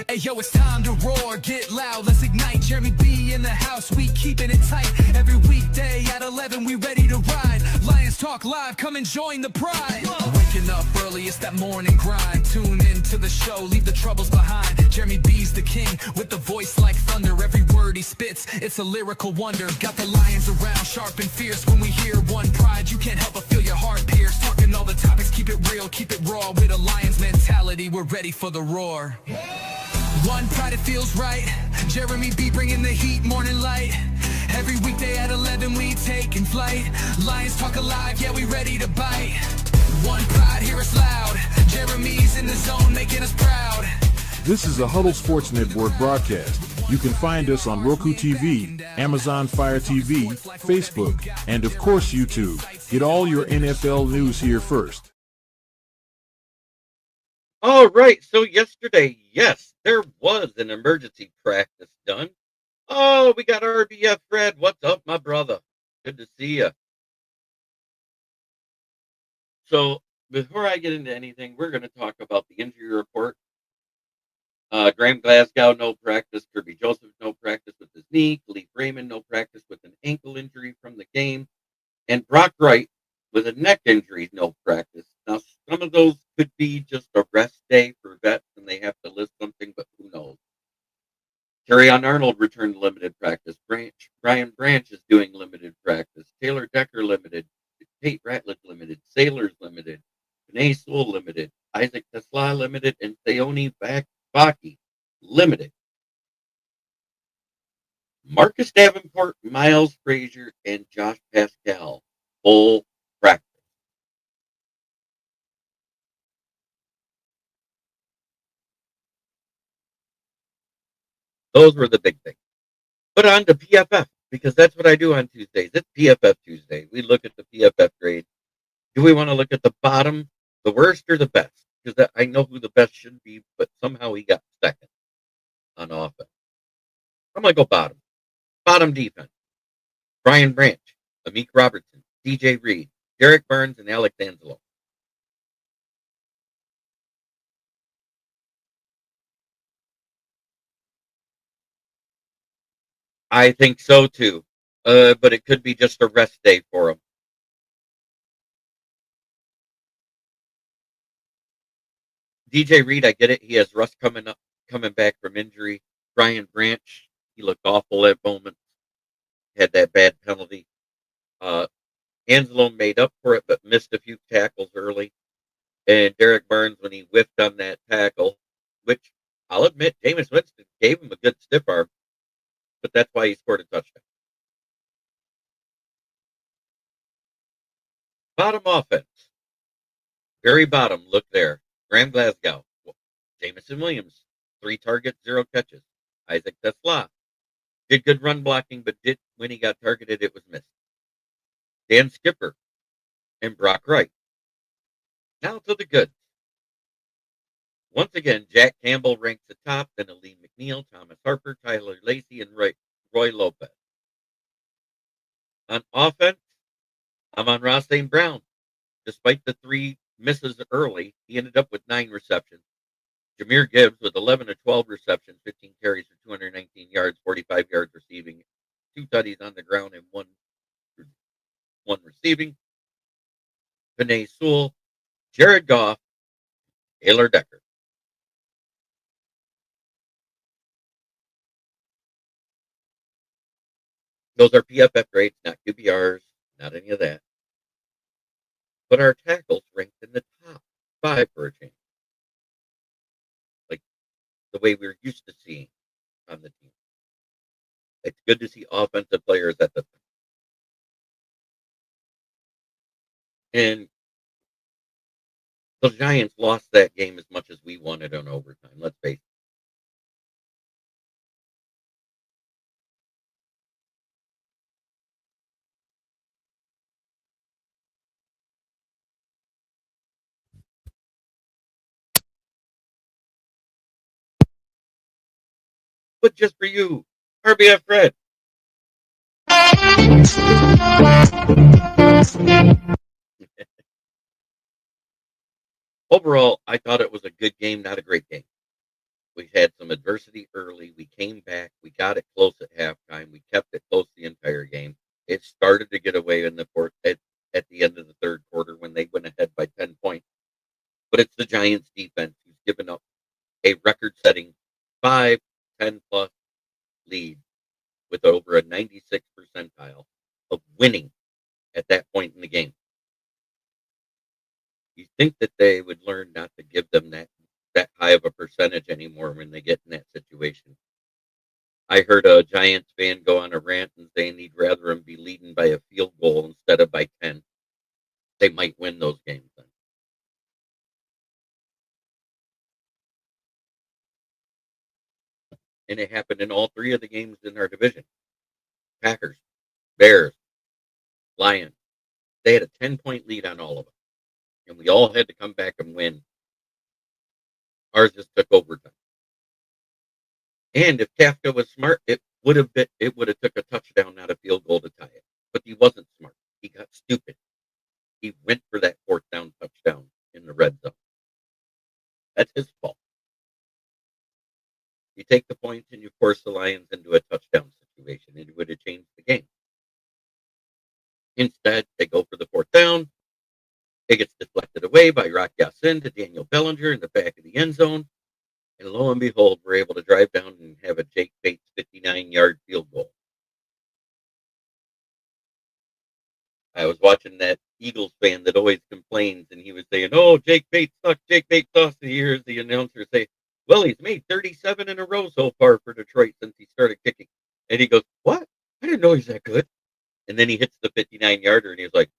Hey yo, it's time to roar, get loud, let's ignite. Jeremy B in the house, we keeping it tight. Every weekday at 11, we ready to ride. Lions Talk Live, come and join the pride. Waking up early, it's that morning grind. Tune in to the show, leave the troubles behind. Jeremy B's the king, with the voice like thunder. Every word he spits, it's a lyrical wonder. Got the lions around, sharp and fierce. When we hear one pride, you can't help but feel your heart pierce. Talking all the topics, keep it real, keep it raw. With a lion's mentality, we're ready for the roar. One pride, it feels right. Jeremy B bringing the heat, morning light. Every weekday at 11, we taking flight. Lions Talk Alive, yeah, we ready to bite. One pride, hear us loud. Jeremy's in the zone, making us proud. This is a Huddle Sports Network broadcast. You can find us on Roku TV, Amazon Fire TV, Facebook, and of course YouTube. Get all your NFL news here first. All right, so yesterday, yes, there was an emergency practice done. Oh, we got RBF Fred. What's up, my brother? Good to see you. So before I get into anything, we're going to talk about the injury report. Graham Glasgow, no practice. Kirby Joseph, no practice with his knee. Khalif Raymond, no practice with an ankle injury from the game. And Brock Wright, with a neck injury, no practice. Now, some of those could be just a rest day for vets, and they have to list something, but who knows? Terrion Arnold returned to limited practice. Brian Branch is doing limited practice. Taylor Decker limited. Tate Ratledge limited. Sailors limited. Vinay Sewell limited. Isaac Tesla limited. And Theoni Baki limited. Marcus Davenport, Miles Frazier, and Josh Pascal full practice. Those were the big things. But on to PFF, because that's what I do on Tuesdays. It's PFF Tuesday. We look at the PFF grade. Do we want to look at the bottom, the worst, or the best? Because I know who the best should be, but somehow he got second on offense. I'm going to go bottom. Bottom defense. Brian Branch, Amik Robertson, DJ Reed, Derek Burns, and Alex Angelo. I think so too, but it could be just a rest day for him. DJ Reed, I get it. He has Russ coming back from injury. Brian Branch, he looked awful at moments. Had that bad penalty. Angelo made up for it, but missed a few tackles early. And Derek Burns, when he whiffed on that tackle, which I'll admit, Jameis Winston gave him a good stiff arm, but that's why he scored a touchdown. Bottom offense. Very bottom, look there. Graham Glasgow, Jamison Williams, 3 targets, 0 catches. Isaac Tesla did good run blocking, but when he got targeted, it was missed. Dan Skipper and Brock Wright. Now to the goods. Once again, Jack Campbell ranks atop, then Aleem McNeil, Thomas Harper, Tyler Lacey, and Roy Lopez. On offense, I'm on Ross St. Brown. Despite the 3 misses early, he ended up with 9 receptions. Jahmyr Gibbs with 11 of 12 receptions, 15 carries for 219 yards, 45 yards receiving, 2 tutties on the ground, and one receiving. Vinay Sewell, Jared Goff, Taylor Decker. Those are PFF grades, not QBRs, not any of that. But our tackles ranked in the top 5 for a change. Like the way we're used to seeing on the team. It's good to see offensive players at the top. And the Giants lost that game as much as we wanted on overtime. Let's face it. But just for you, RBF Fred. Overall, I thought it was a good game, not a great game. We had some adversity early. We came back. We got it close at halftime. We kept it close the entire game. It started to get away in the fourth at the end of the third quarter when they went ahead by 10 points. But it's the Giants defense who's given up a record-setting 5, 10-plus lead with over a 96 percentile of winning at that point in the game. You think that they would learn not to give them that high of a percentage anymore when they get in that situation. I heard a Giants fan go on a rant and saying he'd rather them be leading by a field goal instead of by 10. They might win those games then. And it happened in all three of the games in our division. Packers, Bears, Lions. They had a 10-point lead on all of them. And we all had to come back and win. Ours just took overtime. And if Kafka was smart, it would have took a touchdown, not a field goal to tie it. But he wasn't smart. He got stupid. He went for that fourth down touchdown in the red zone. That's his fault. You take the points and you force the Lions into a touchdown situation, and it would have changed the game. Instead, they go for the fourth down. It gets deflected away by Rock Ya-Sin to Daniel Bellinger in the back of the end zone. And lo and behold, we're able to drive down and have a Jake Bates 59-yard field goal. I was watching that Eagles fan that always complains, and he was saying, "Oh, Jake Bates sucks. Jake Bates sucks." And he hears the announcer say, "Well, he's made 37 in a row so far for Detroit since he started kicking." And he goes, "What? I didn't know he's that good." And then he hits the 59-yarder, and he was like,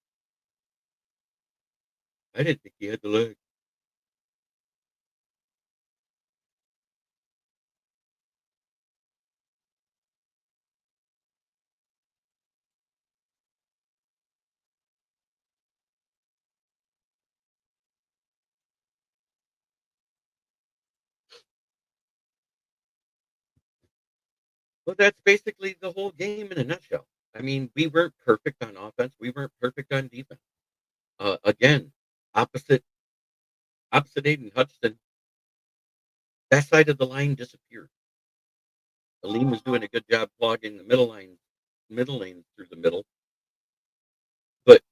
"I didn't think he had the leg." Well, that's basically the whole game in a nutshell. I mean, we weren't perfect on offense. We weren't perfect on defense. Again, opposite Aiden Hudson, that side of the line disappeared. Aleem was doing a good job clogging the middle lane through the middle, but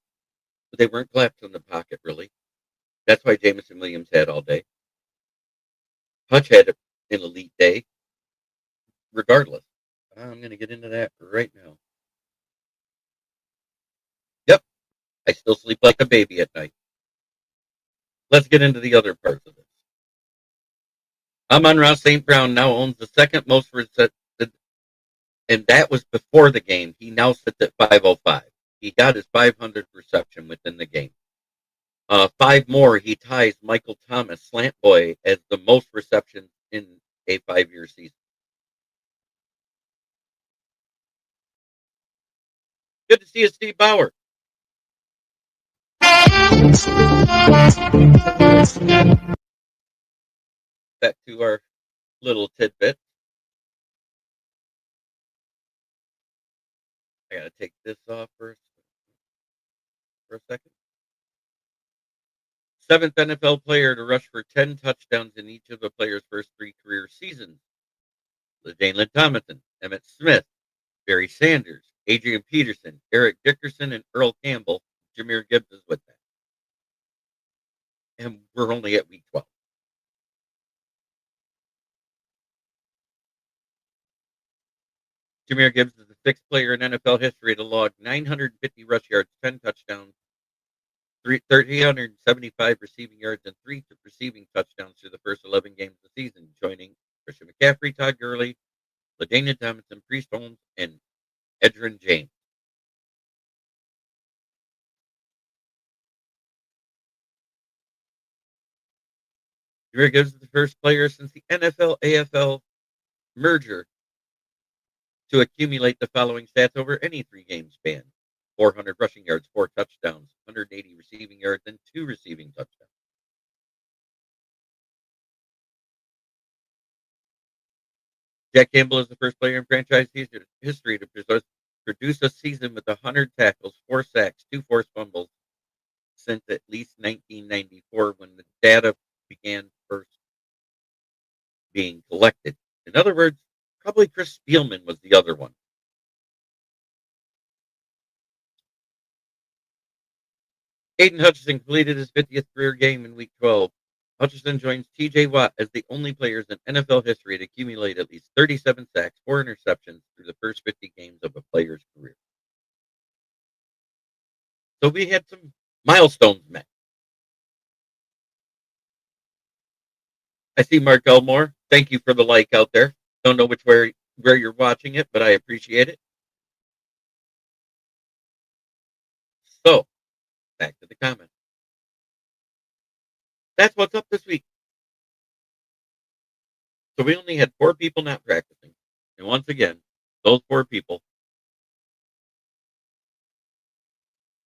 they weren't collapsed in the pocket really. That's why Jameson Williams had all day. Hutch had an elite day, regardless. I'm going to get into that right now. Yep, I still sleep like a baby at night. Let's get into the other parts of this. Amon-Ra St. Brown now owns the second most receptions, and that was before the game. He now sits at 505. He got his 500th reception within the game. 5 more, he ties Michael Thomas, Slant Boy, as the most receptions in a 5-year season. Good to see you, Steve Bauer. Back to our little tidbit. I got to take this off for a second. 7th NFL player to rush for 10 touchdowns in each of the player's first 3 career seasons. LaDainian Tomlinson, Emmitt Smith, Barry Sanders, Adrian Peterson, Eric Dickerson, and Earl Campbell. Jahmyr Gibbs is with that. And we're only at week 12. Jahmyr Gibbs is the 6th player in NFL history to log 950 rush yards, 10 touchdowns, 375 receiving yards, and 3 receiving touchdowns through the first 11 games of the season, joining Christian McCaffrey, Todd Gurley, LaDainian Tomlinson, Priest Holmes, and Edgerrin James. Jahmyr Gibbs is the first player since the NFL-AFL merger to accumulate the following stats over any 3-game span: 400 rushing yards, 4 touchdowns, 180 receiving yards, and 2 receiving touchdowns. Jack Campbell is the first player in franchise history to produce a season with 100 tackles, 4 sacks, 2 forced fumbles since at least 1994 when the data began first being collected. In other words, probably Chris Spielman was the other one. Aiden Hutchinson completed his 50th career game in Week 12. Hutchinson joins T.J. Watt as the only players in NFL history to accumulate at least 37 sacks, 4 interceptions through the first 50 games of a player's career. So we had some milestones met. I see Mark Elmore. Thank you for the like out there. Don't know where you're watching it, but I appreciate it. So, back to the comments. That's what's up this week. So we only had 4 people not practicing. And once again, those 4 people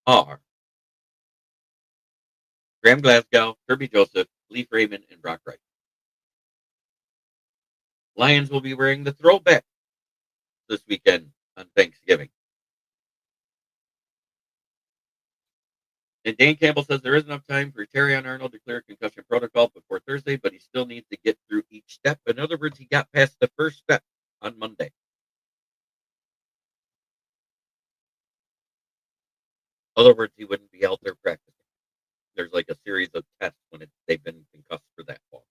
are Graham Glasgow, Kirby Joseph, Lee Freeman, and Brock Wright. Lions will be wearing the throwback this weekend on Thanksgiving. And Dan Campbell says there is enough time for Terrion Arnold to clear concussion protocol before Thursday, but he still needs to get through each step. In other words, he got past the first step on Monday. In other words, he wouldn't be out there practicing. There's like a series of tests when they've been concussed for that long.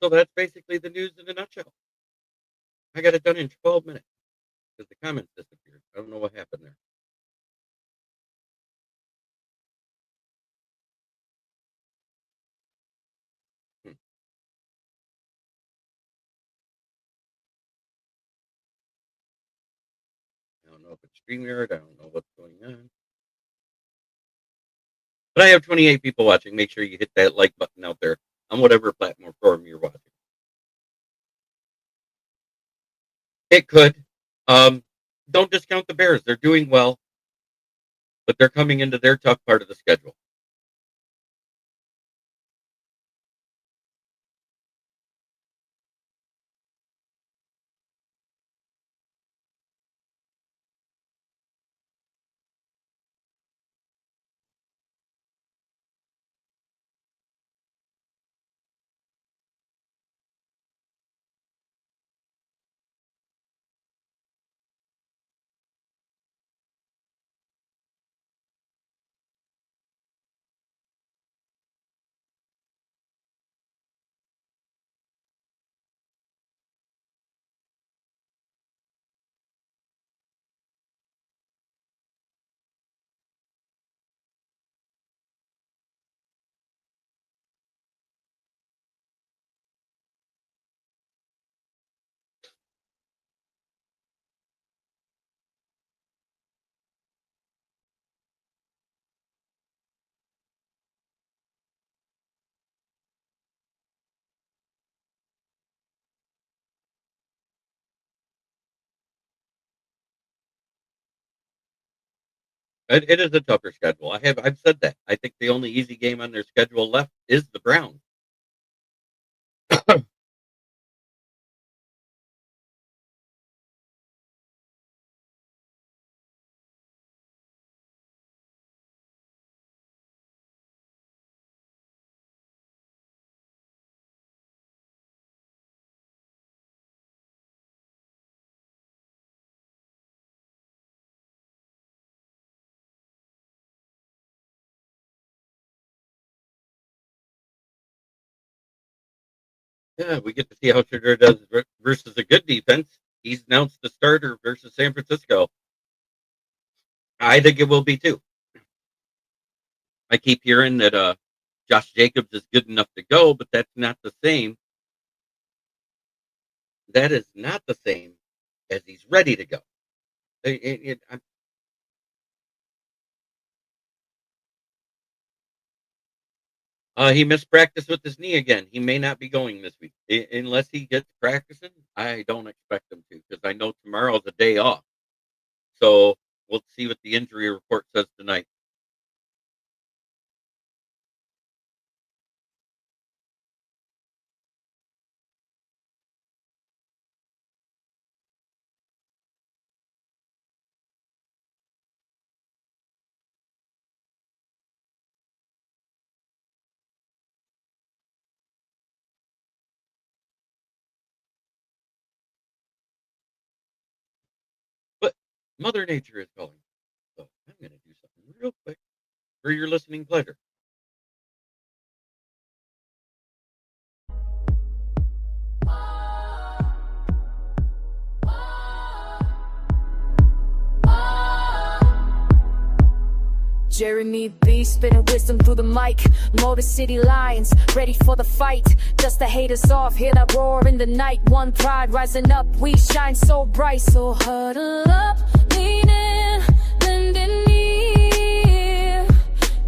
So that's basically the news in a nutshell. I got it done in 12 minutes because the comments disappeared. I don't know what happened there. Hmm. I don't know if it's StreamYard. I don't know what's going on. But I have 28 people watching. Make sure you hit that like button out there on whatever platform you're watching. It could. Don't discount the Bears. They're doing well, but they're coming into their tough part of the schedule. It is a tougher schedule. I've said that. I think the only easy game on their schedule left is the Browns. Yeah, we get to see how Sugar does versus a good defense. He's announced the starter versus San Francisco. I think it will be too. I keep hearing that Josh Jacobs is good enough to go, but that's not the same. That is not the same as he's ready to go. He missed practice with his knee again. He may not be going this week unless he gets practicing. I don't expect him to because I know tomorrow's a day off. So we'll see what the injury report says tonight. But Mother Nature is calling. So I'm going to do something real quick for your listening pleasure. Jeremy B spitting wisdom through the mic. Motor City Lions ready for the fight. Dust the haters off, hear that roar in the night. One pride rising up, we shine so bright. So huddle up, lean in, lend an ear.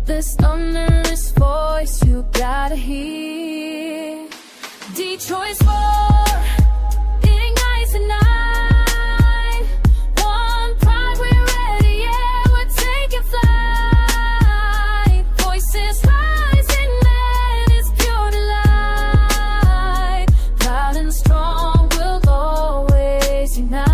This thunderous voice you gotta hear. Detroit's roar ignites the night. One pride, we're ready, yeah, we're taking flight. Voices rising, man, it's pure delight. Proud and strong, we'll always unite.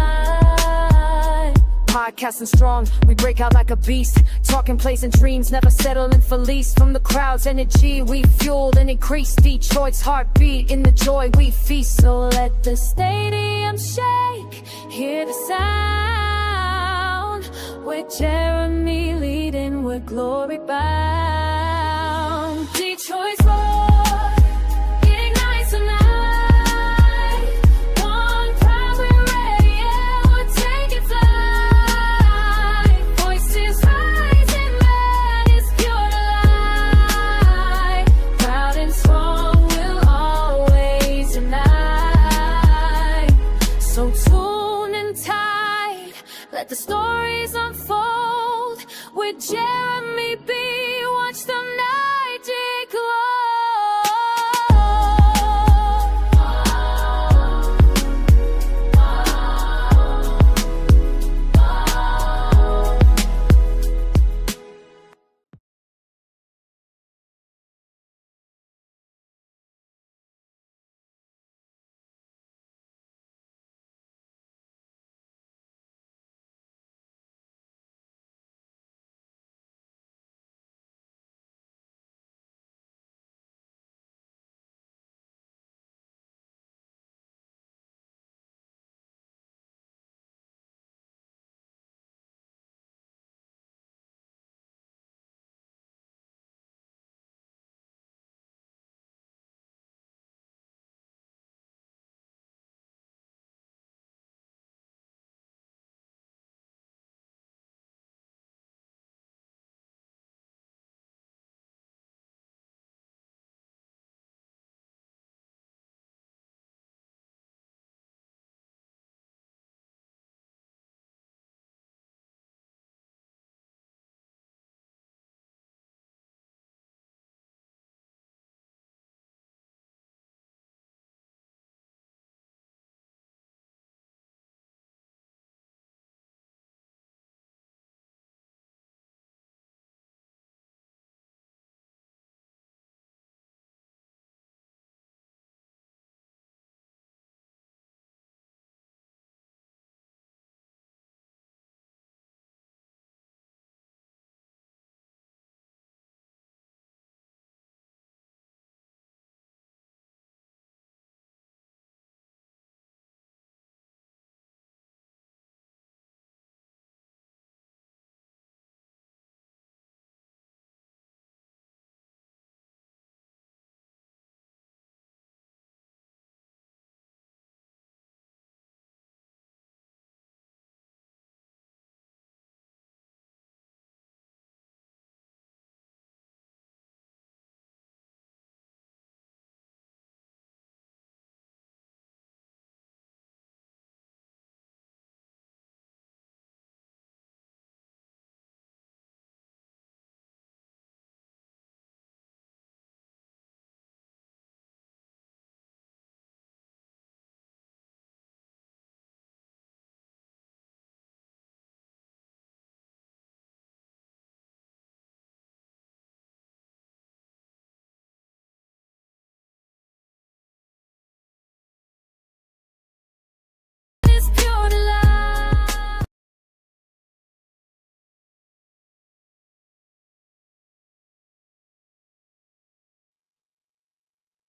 Podcasting strong, we break out like a beast. Talking plays and dreams, never settling for least. From the crowd's energy, we fueled and increased Detroit's heartbeat in the joy we feast. So let the stadium shake, hear the sound. With Jeremy leading, we're glory bound. Detroit's roar ignites the night. One pride, we're ready, yeah, we're taking flight. Voices rising, man, it's pure delight. Proud and strong, we'll always unite. So tune in tight, let the stories unfold. With Jeremy B, watch the night declare.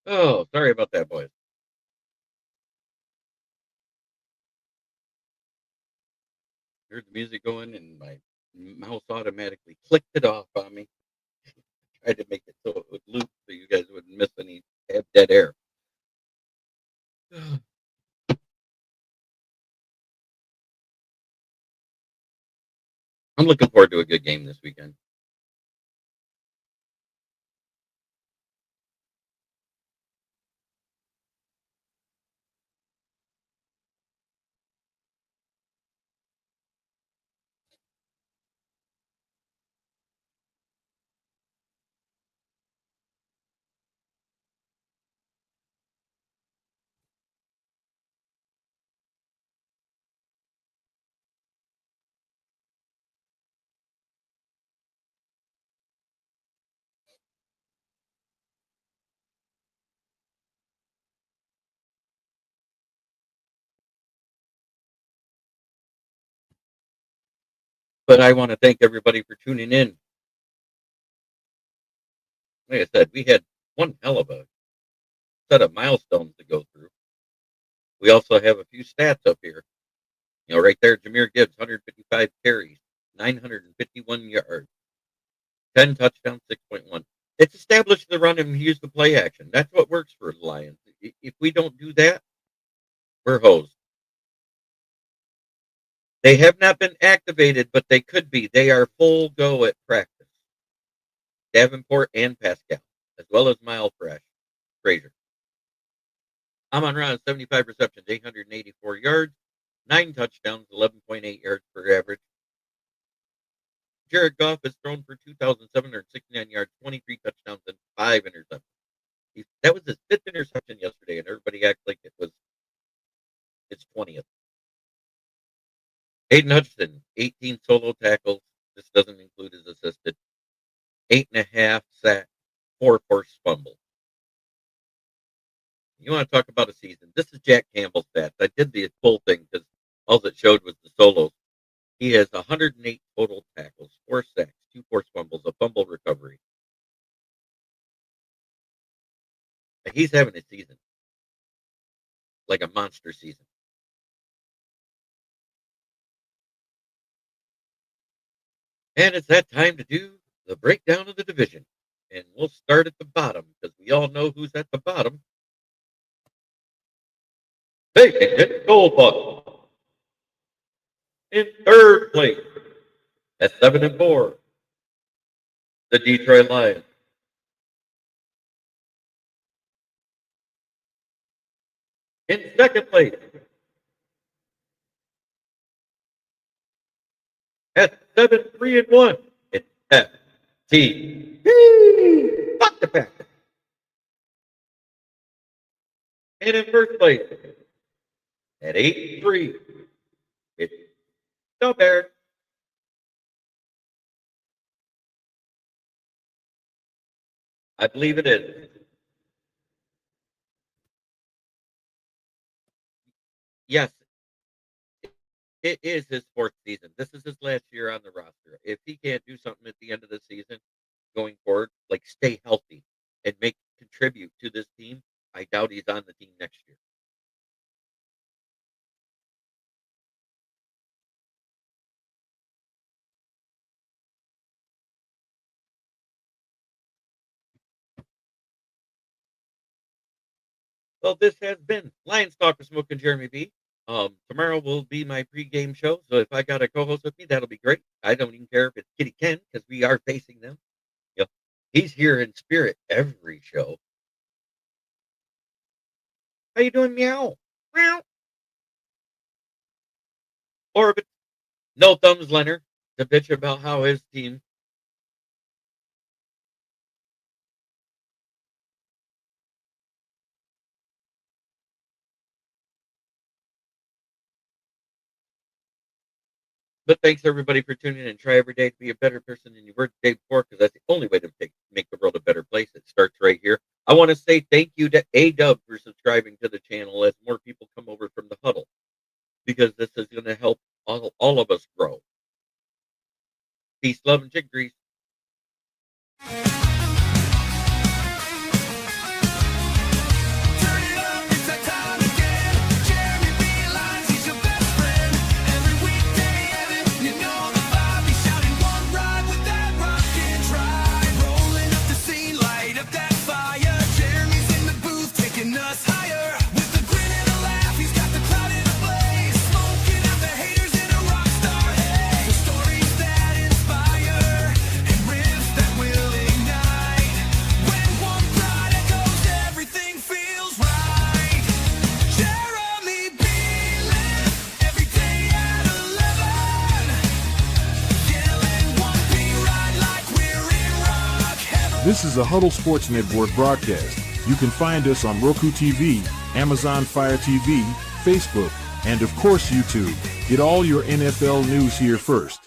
Oh, sorry about that, boys. Heard the music going, and my mouse automatically clicked it off on me. Tried to make it so it would loop so you guys wouldn't miss any dead air. I'm looking forward to a good game this weekend. But I want to thank everybody for tuning in. Like I said, we had one hell of a set of milestones to go through. We also have a few stats up here. You know, right there, Jahmyr Gibbs, 155 carries, 951 yards, 10 touchdowns, 6.1. It's established the run and use the play action. That's what works for the Lions. If we don't do that, we're hosed. They have not been activated, but they could be. They are full go at practice. Davenport and Pascal, as well as Miles Frazier. Amon Ra, 75 receptions, 884 yards, 9 touchdowns, 11.8 yards per average. Jared Goff has thrown for 2,769 yards, 23 touchdowns, and 5 interceptions. That was his 5th interception yesterday, and everybody acts like it was his 20th. Aiden Hutchinson, 18 solo tackles. This doesn't include his assisted. 8.5 sacks, 4 forced fumbles. You want to talk about a season? This is Jack Campbell's stats. I did the full thing because all it showed was the solos. He has 108 total tackles, 4 sacks, 2 forced fumbles, a fumble recovery. He's having a season. Like a monster season. And it's that time to do the breakdown of the division. And we'll start at the bottom because we all know who's at the bottom. They can get Gold Buck. In third place at 7-4, the Detroit Lions. In second place at 7-3-1, it's FT. Fuck the Packers. And in first place at 8-3, it's the Bears. I believe it is. Yes, it is his 4th season. This is his last year on the roster. If he can't do something at the end of the season going forward, like stay healthy and contribute to this team, I doubt he's on the team next year. Well, this has been Lions Talk with Smoke and Jeremy B. Tomorrow will be my pregame show, so if I got a co-host with me, that'll be great. I don't even care if it's Kitty Ken because we are facing them. You know, he's here in spirit every show. How you doing, meow? Meow. Or if it's No Thumbs Leonard to bitch about how his team. But thanks everybody for tuning in. Try every day to be a better person than you were the day before because that's the only way to make the world a better place. It starts right here. I want to say thank you to A-Dub for subscribing to the channel as more people come over from the huddle because this is going to help all of us grow. Peace, love, and chick grease. This is a Huddle Sports Network broadcast. You can find us on Roku TV, Amazon Fire TV, Facebook, and of course YouTube. Get all your NFL news here first.